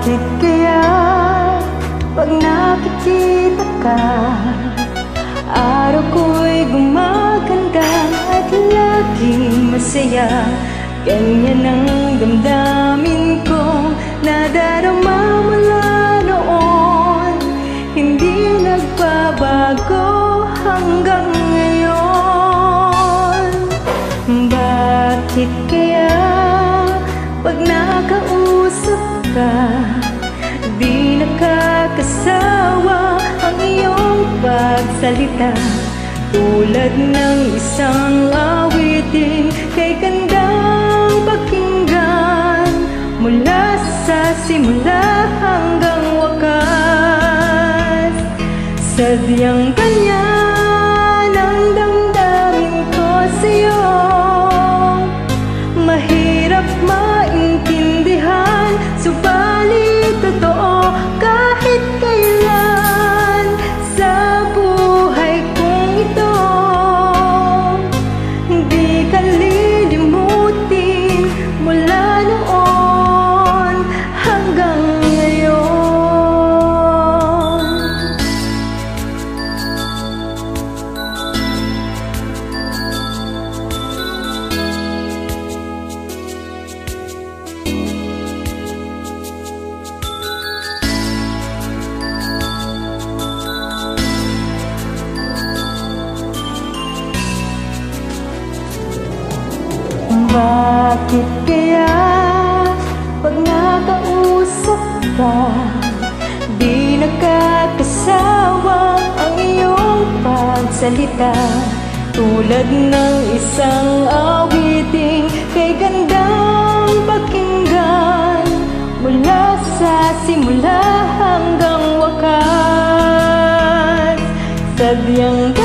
Bakit kaya pag nakikita ka, araw ko'y gumaganda at laging masaya? Ganyan ang damdamin ko, nadarama mula noon, hindi nagbabago hanggang ngayon. Bakit kaya pag nakausap ka, di nakakasawa ang iyong pagsalita? Tulad ng isang awitin kay gandang pakinggan, mula sa simula hanggang wakas. Sadyang ganyan ang damdamin ko sa'yo, mahirap maintindihan, subalit totoo kahit kailan sa buhay kong ito. Hindi ka lilimutin mula noon hanggang ngayon. Bakit kaya pag nakausap ka, di nakakasawa ang iyong pagsalita? Tulad ng isang awiting kay gandang pakinggan, mula sa simula hanggang wakas. Sadyang